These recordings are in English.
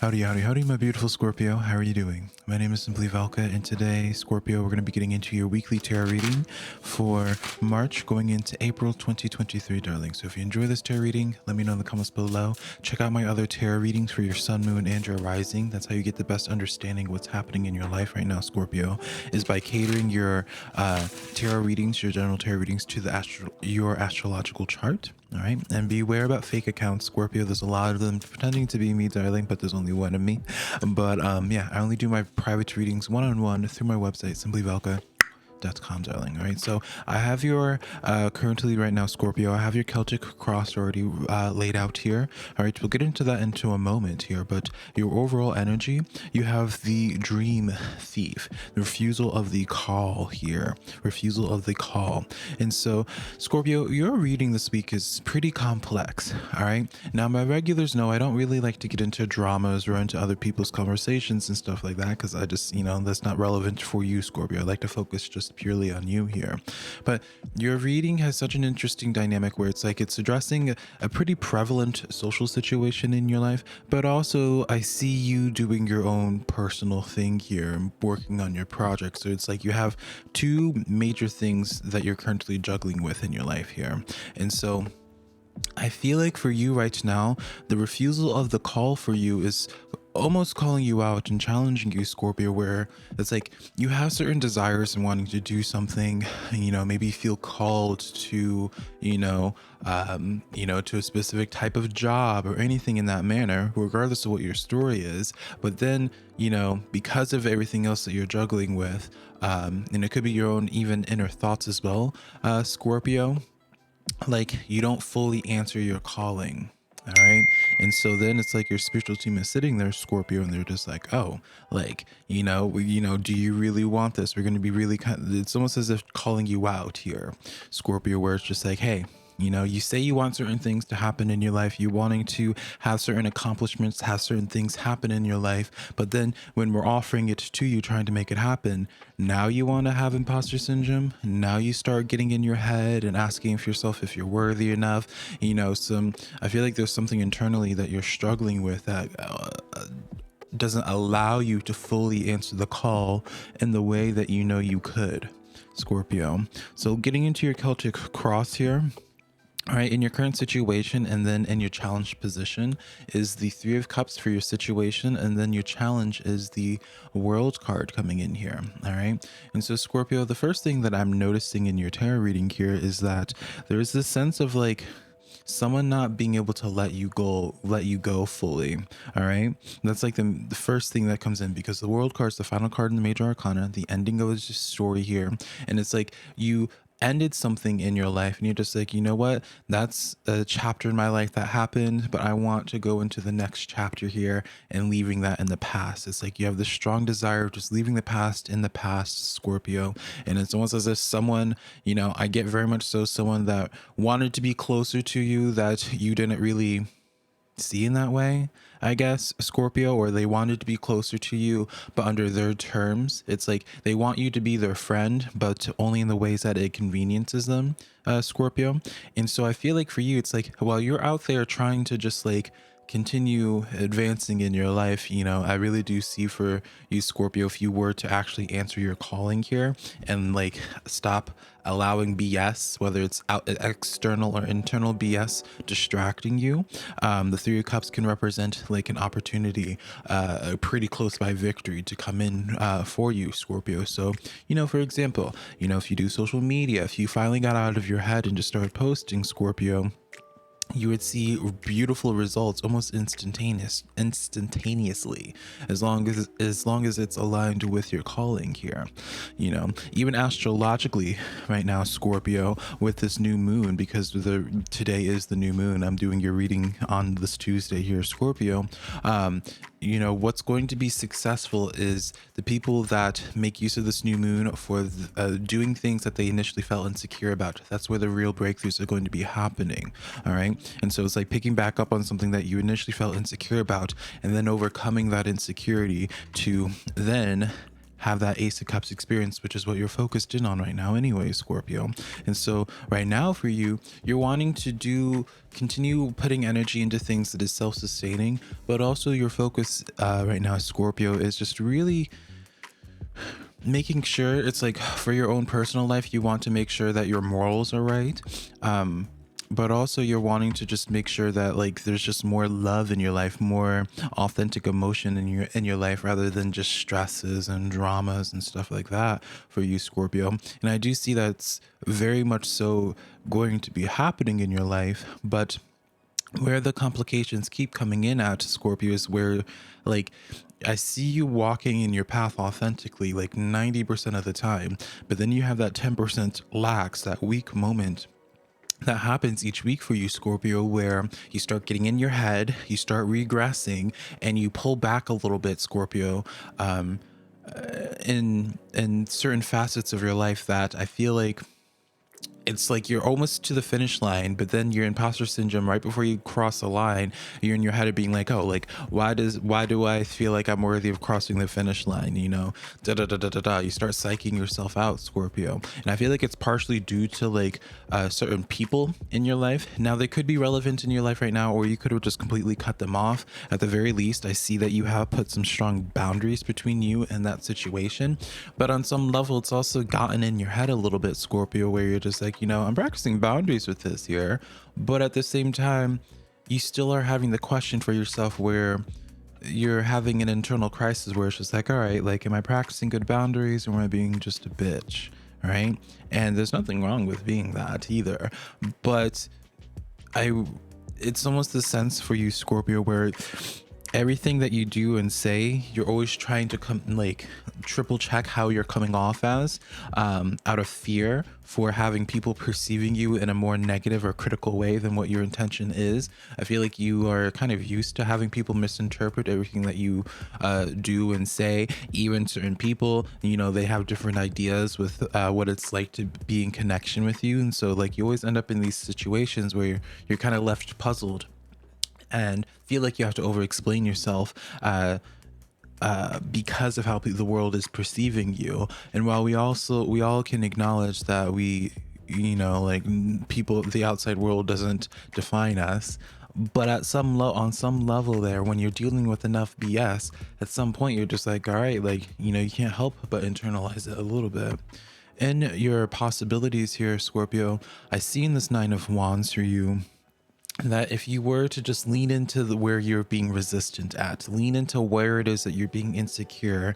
Howdy, howdy, howdy, my beautiful Scorpio. How are you doing? My name is SimplyVelca, and today, Scorpio, we're going to be getting into your weekly tarot reading for March going into April 2023, darling. So if you enjoy this tarot reading, let me know in the comments below. Check out my other tarot readings for your sun, moon, and your rising. That's how you get the best understanding of what's happening in your life right now, Scorpio, is by catering your tarot readings, your general tarot readings to your astrological chart. All right, and beware about fake accounts, Scorpio. There's a lot of them pretending to be me, darling, but there's only one of me. But yeah, I only do my private readings one-on-one through my website, SimplyVelca.com, darling. All right, so I have your currently right now, Scorpio, I have your Celtic cross already laid out here. All right, we'll get into that into a moment here, but your overall energy, you have the dream thief, the refusal of the call here, refusal of the call. And so, Scorpio, your reading this week is pretty complex. All right, now my regulars know I don't really like to get into dramas or into other people's conversations and stuff like that, because I just, that's not relevant for you, Scorpio. I like to focus just purely on you here. But your reading has such an interesting dynamic where it's like it's addressing a pretty prevalent social situation in your life, but also I see you doing your own personal thing here and working on your project. So it's like you have two major things that you're currently juggling with in your life here. And so I feel like for you right now, the refusal of the call for you is almost calling you out and challenging you, Scorpio, where it's like you have certain desires and wanting to do something, maybe feel called to, to a specific type of job or anything in that manner, regardless of what your story is. But then, because of everything else that you're juggling with, and it could be your own even inner thoughts as well, Scorpio, like you don't fully answer your calling. All right. And so then it's like your spiritual team is sitting there, Scorpio, and they're just like, oh, like, do you really want this? We're going to be really it's almost as if calling you out here, Scorpio, where it's just like, hey, you say you want certain things to happen in your life. You're wanting to have certain accomplishments, have certain things happen in your life. But then when we're offering it to you, trying to make it happen, now you want to have imposter syndrome. Now you start getting in your head and asking for yourself if you're worthy enough. I feel like there's something internally that you're struggling with that doesn't allow you to fully answer the call in the way that you could, Scorpio. So getting into your Celtic cross here. All right, in your current situation and then in your challenged position is the Three of Cups for your situation, and then your challenge is the World card coming in here. All right, and so Scorpio, the first thing that I'm noticing in your tarot reading here is that there's this sense of like someone not being able to let you go fully. All right, that's like the first thing that comes in, because the World card is the final card in the major arcana, the ending of the story here, and it's like you ended something in your life and you're just like, you know what, that's a chapter in my life that happened, but I want to go into the next chapter here and leaving that in the past. It's like you have this strong desire of just leaving the past in the past, Scorpio. And it's almost as if someone, I get very much so someone that wanted to be closer to you that you didn't really see in that way, I guess, Scorpio, or they wanted to be closer to you, but under their terms. It's like they want you to be their friend, but only in the ways that it conveniences them, Scorpio. And so I feel like for you, it's like while you're out there trying to just like continue advancing in your life, I really do see for you, Scorpio, if you were to actually answer your calling here and like stop allowing BS, whether it's external or internal BS, distracting you. The Three of Cups can represent like an opportunity, a pretty close by victory to come in for you, Scorpio. So, for example, if you do social media, if you finally got out of your head and just started posting, Scorpio, you would see beautiful results almost instantaneously, as long as it's aligned with your calling here. Even astrologically right now, Scorpio, with this new moon, because today is the new moon, I'm doing your reading on this Tuesday here, Scorpio. What's going to be successful is the people that make use of this new moon for doing things that they initially felt insecure about. That's where the real breakthroughs are going to be happening. All right. And so it's like picking back up on something that you initially felt insecure about and then overcoming that insecurity to then have that Ace of Cups experience, which is what you're focused in on right now anyway, Scorpio. And so right now for you, you're wanting to continue putting energy into things that is self-sustaining, but also your focus right now, Scorpio, is just really making sure it's like for your own personal life, you want to make sure that your morals are right. But also you're wanting to just make sure that like there's just more love in your life, more authentic emotion in your life, rather than just stresses and dramas and stuff like that for you, Scorpio. And I do see that's very much so going to be happening in your life, but where the complications keep coming in at, Scorpio, is where like I see you walking in your path authentically like 90% of the time, but then you have that 10% lax, that weak moment that happens each week for you, Scorpio, where you start getting in your head, you start regressing, and you pull back a little bit, Scorpio, in certain facets of your life that I feel like it's like you're almost to the finish line, but then your imposter syndrome right before you cross the line, you're in your head of being like, oh, like why do I feel like I'm worthy of crossing the finish line, you know, da da da da da da. You start psyching yourself out, Scorpio. And I feel like it's partially due to like certain people in your life. Now they could be relevant in your life right now, or you could have just completely cut them off. At the very least, I see that you have put some strong boundaries between you and that situation, but on some level it's also gotten in your head a little bit, Scorpio, where you're just like, you know, I'm practicing boundaries with this here, but at the same time, you still are having the question for yourself where you're having an internal crisis where it's just like, all right, like, am I practicing good boundaries, or am I being just a bitch? Right? And there's nothing wrong with being that either, but it's almost the sense for you, Scorpio, where everything that you do and say, you're always trying to come like triple check how you're coming off as, out of fear for having people perceiving you in a more negative or critical way than what your intention is. I feel like you are kind of used to having people misinterpret everything that you do and say. Even certain people, you know, they have different ideas with what it's like to be in connection with you, and so like you always end up in these situations where you're kind of left puzzled and feel like you have to over explain yourself because of how the world is perceiving you. And while we all can acknowledge that we, you know, like people, the outside world doesn't define us, but at on some level there, when you're dealing with enough BS, at some point you're just like, all right, like, you know, you can't help but internalize it a little bit. In your possibilities here, Scorpio, I see in this Nine of Wands for you that if you were to just lean into where you're being resistant at, lean into where it is that you're being insecure,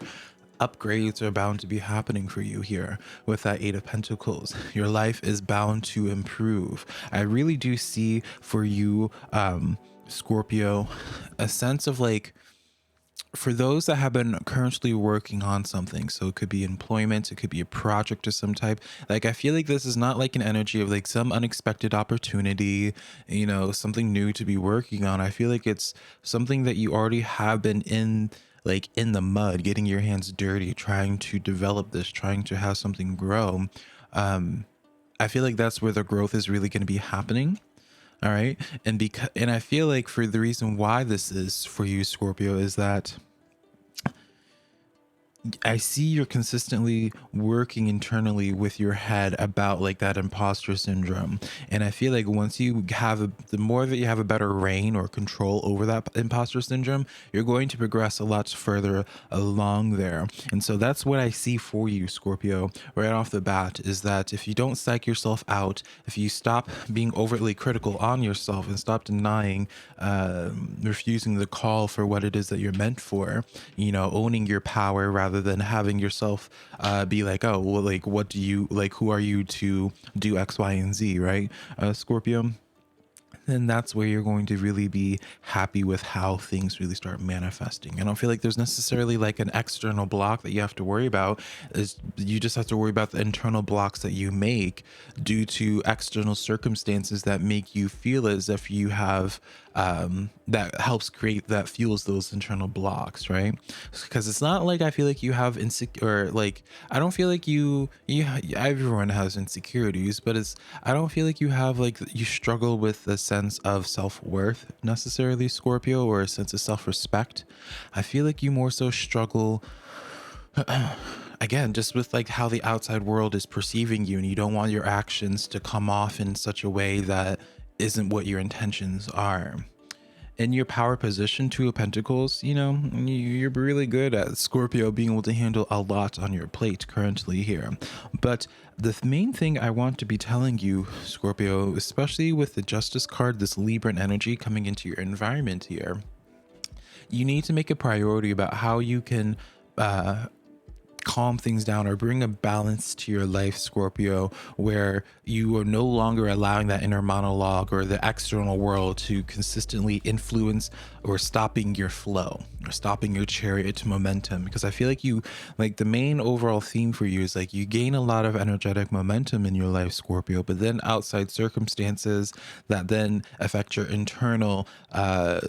upgrades are bound to be happening for you here with that Eight of Pentacles. Your life is bound to improve. I really do see for you, Scorpio, a sense of like, for those that have been currently working on something, so it could be employment, it could be a project of some type, like I feel like this is not like an energy of like some unexpected opportunity, you know, something new to be working on. I feel like it's something that you already have been in, like in the mud, getting your hands dirty, trying to develop this, trying to have something grow. I feel like that's where the growth is really going to be happening. All right. And I feel like for the reason why this is for you, Scorpio, is that I see you're consistently working internally with your head about like that imposter syndrome. And I feel like once you have the more that you have a better reign or control over that imposter syndrome, you're going to progress a lot further along there. And so that's what I see for you, Scorpio, right off the bat, is that if you don't psych yourself out, if you stop being overtly critical on yourself and stop denying, refusing the call for what it is that you're meant for, you know, owning your power rather than having yourself be like, oh, well, like, what do you like, who are you to do X, Y, and Z, right, Scorpio? Then that's where you're going to really be happy with how things really start manifesting. I don't feel like there's necessarily like an external block that you have to worry about. You just have to worry about the internal blocks that you make due to external circumstances that make you feel as if you have that helps create, that fuels those internal blocks, right? Because it's not like I feel like you have insecure, like I don't feel like you everyone has insecurities, but I don't feel like you have like you struggle with a sense of self-worth necessarily, Scorpio, or a sense of self-respect. I feel like you more so struggle Again, just with like how the outside world is perceiving you, and you don't want your actions to come off in such a way that isn't what your intentions are. In your power position, Two of Pentacles, you're really good at, Scorpio, being able to handle a lot on your plate currently here. But the main thing I want to be telling you, Scorpio, especially with the Justice card, this Libran energy coming into your environment here, you need to make a priority about how you can calm things down or bring a balance to your life, Scorpio, where you are no longer allowing that inner monologue or the external world to consistently influence or stopping your flow or stopping your chariot to momentum. Because I feel like the main overall theme for you is like you gain a lot of energetic momentum in your life, Scorpio, but then outside circumstances that then affect your internal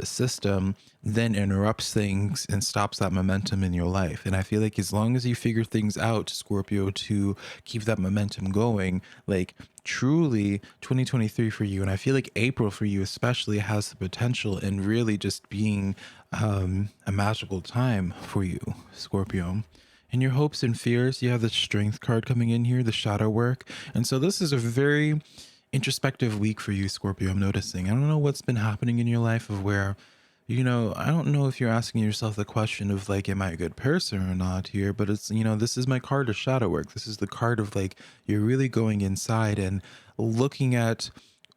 system then interrupts things and stops that momentum in your life. And I feel like as long as you figure things out, Scorpio, to keep that momentum going, like truly 2023 for you, and I feel like April for you especially, has the potential and really just being a magical time for you, Scorpio. In your hopes and fears, you have the Strength card coming in here, the shadow work. And so this is a very introspective week for you, Scorpio. I'm noticing, I don't know what's been happening in your life, of where, I don't know if you're asking yourself the question of like, am I a good person or not here? But it's, this is my card of shadow work. This is the card of like, you're really going inside and looking at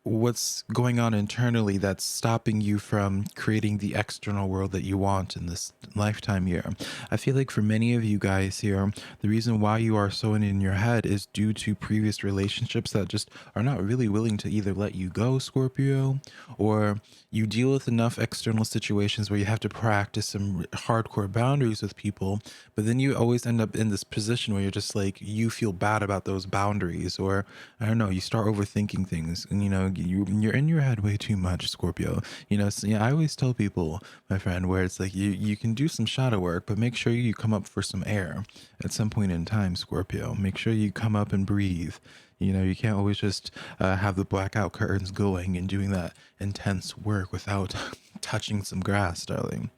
what's going on internally that's stopping you from creating the external world that you want in this lifetime here. I feel like for many of you guys here, the reason why you are so in your head is due to previous relationships that just are not really willing to either let you go, Scorpio, or you deal with enough external situations where you have to practice some hardcore boundaries with people, but then you always end up in this position where you're just like, you feel bad about those boundaries, or I don't know, you start overthinking things, and you're in your head way too much, Scorpio. So, yeah, I always tell people, my friend, where it's like you can do some shadow work, but make sure you come up for some air at some point in time, Scorpio. Make sure you come up and breathe. You can't always just have the blackout curtains going and doing that intense work without touching some grass, darling.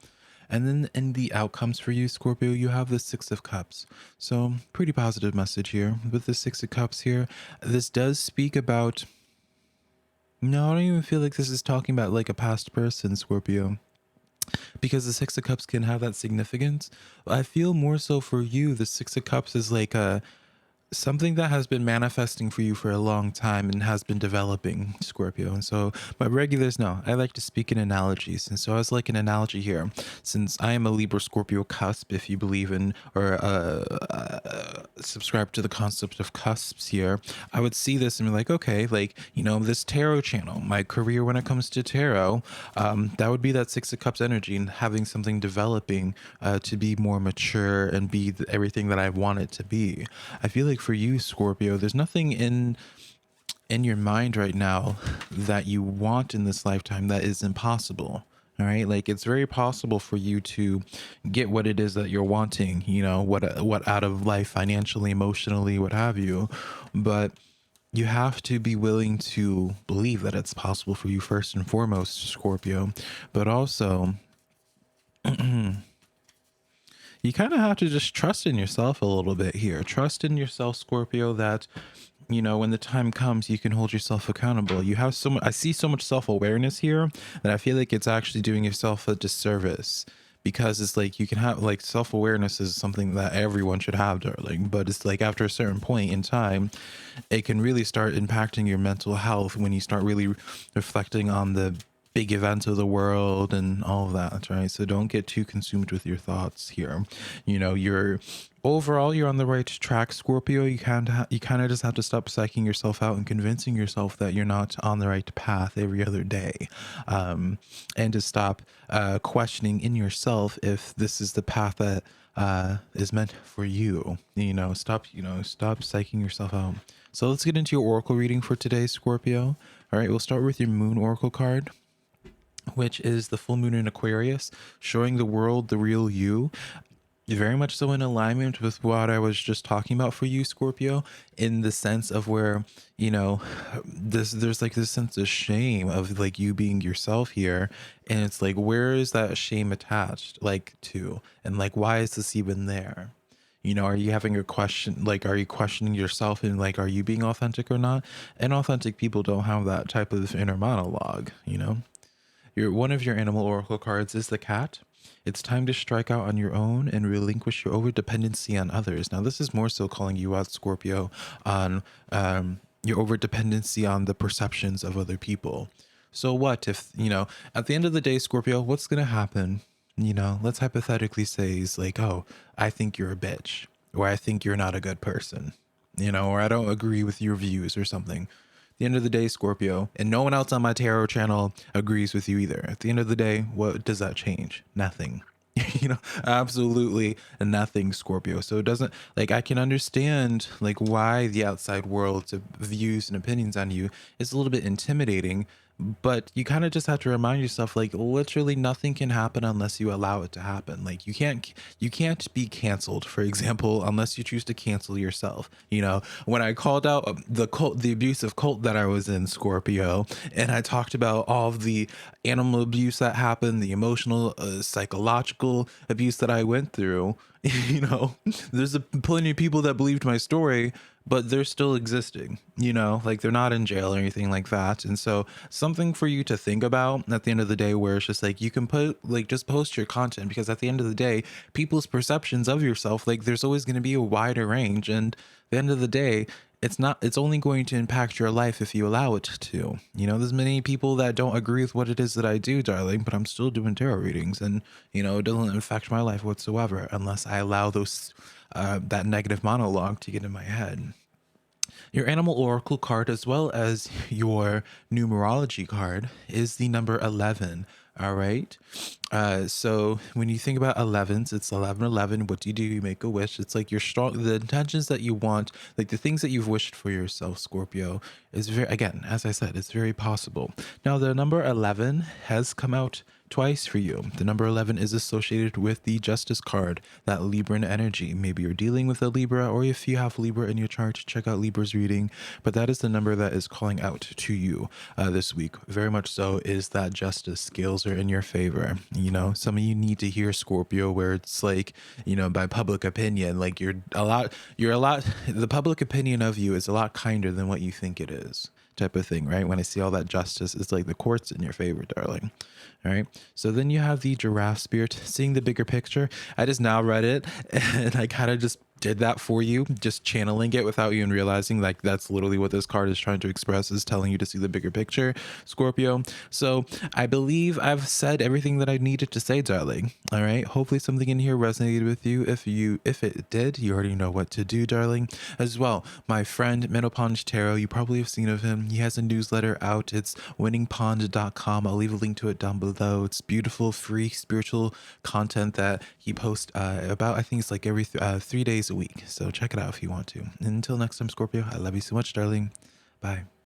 And then in the outcomes for you, Scorpio, you have the Six of Cups. So pretty positive message here. With the Six of Cups here, this does speak about... No, I don't even feel like this is talking about like a past person, Scorpio, because the Six of Cups can have that significance. I feel more so for you, the Six of Cups is like something that has been manifesting for you for a long time and has been developing, Scorpio. And so my regulars know I like to speak in analogies, and so I was like an analogy here, since I am a Libra Scorpio cusp, if you believe in or subscribe to the concept of cusps here, I would see this and be like, okay, like, this tarot channel, my career when it comes to tarot, that would be that Six of Cups energy, and having something developing to be more mature and be everything that I want it to be. I feel like for you, Scorpio, there's nothing in your mind right now that you want in this lifetime that is impossible. All right, like it's very possible for you to get what it is that you're wanting, what out of life, financially, emotionally, what have you. But you have to be willing to believe that it's possible for you first and foremost, Scorpio. But also you kind of have to just trust in yourself a little bit here. Trust in yourself, Scorpio, that, when the time comes, you can hold yourself accountable. You have so much, I see so much self-awareness here that I feel like it's actually doing yourself a disservice, because it's like you can have like self-awareness is something that everyone should have, darling. But it's like after a certain point in time, it can really start impacting your mental health when you start really reflecting on the big events of the world and all of that, right? So don't get too consumed with your thoughts here. You're overall, you're on the right track, Scorpio. You kind of just have to stop psyching yourself out and convincing yourself that you're not on the right path every other day, and to stop questioning in yourself if this is the path that is meant for you. Stop psyching yourself out. So let's get into your oracle reading for today, Scorpio. All right, we'll start with your moon oracle card, which is the full moon in Aquarius, showing the world the real you. Very much so in alignment with what I was just talking about for you, Scorpio, in the sense of where, there's like this sense of shame of like you being yourself here. And it's like, where is that shame attached like to? And like, why is this even there? You know, are you having a question, like, are you questioning yourself and like, are you being authentic or not? And authentic people don't have that type of inner monologue, you know? One of your animal oracle cards is the cat. It's time to strike out on your own and relinquish your over dependency on others. Now, this is more so calling you out, Scorpio, on your over dependency on the perceptions of other people. So, what if, you know, at the end of the day, Scorpio, what's going to happen? You know, let's hypothetically say is like, oh, I think you're a bitch, or I think you're not a good person, you know, or I don't agree with your views or something. At the end of the day, Scorpio, and no one else on my tarot channel agrees with you either. At the end of the day, what does that change? Nothing. You know, absolutely nothing, Scorpio. So it doesn't, like, I can understand like why the outside world's views and opinions on you is a little bit intimidating, but you kind of just have to remind yourself, like, literally nothing can happen unless you allow it to happen. Like, you can't be canceled, for example, unless you choose to cancel yourself. You know, when I called out the cult, the abusive cult that I was in, Scorpio, and I talked about all of the animal abuse that happened, the emotional, psychological abuse that I went through, you know, there's plenty of people that believed my story, but they're still existing, you know, like they're not in jail or anything like that. And so something for you to think about at the end of the day, where it's just like, you can put, like, just post your content, because at the end of the day, people's perceptions of yourself, like, there's always going to be a wider range. And at the end of the day, it's only going to impact your life if you allow it to. You know, there's many people that don't agree with what it is that I do, darling, but I'm still doing tarot readings, and, you know, it doesn't affect my life whatsoever unless I allow those that negative monologue to get in my head. Your animal oracle card, as well as your numerology card, is the number 11. All right. So when you think about 11s, it's 1111. What do? You make a wish. It's like your strong, the intentions that you want, like the things that you've wished for yourself, Scorpio, is very, again, as I said, it's very possible. Now, the number 11 has come out twice for you. The number 11 is associated with the Justice card, that Libran energy. Maybe you're dealing with a Libra, or if you have Libra in your chart, check out Libra's reading. But that is the number that is calling out to you this week. Very much so is that Justice scales are in your favor. You know, some of you need to hear, Scorpio, where it's like, you know, by public opinion, like the public opinion of you is a lot kinder than what you think it is, type of thing, right? When I see all that justice, it's like the court's in your favor, darling. All right. So then you have the Giraffe spirit, seeing the bigger picture. I just now read it, and I kind of just did that for you, just channeling it without even realizing, like, that's literally what this card is trying to express, is telling you to see the bigger picture, Scorpio. So I believe I've said everything that I needed to say, darling. All right. Hopefully something in here resonated with you. If it did, you already know what to do, darling. As well, my friend Menopond Tarot, you probably have seen of him. He has a newsletter out. It's winningpond.com. I'll leave a link to it down below. It's beautiful, free spiritual content that he posts about, I think it's like every 3 days a week. So check it out if you want to. And until next time, Scorpio, I love you so much, darling. Bye.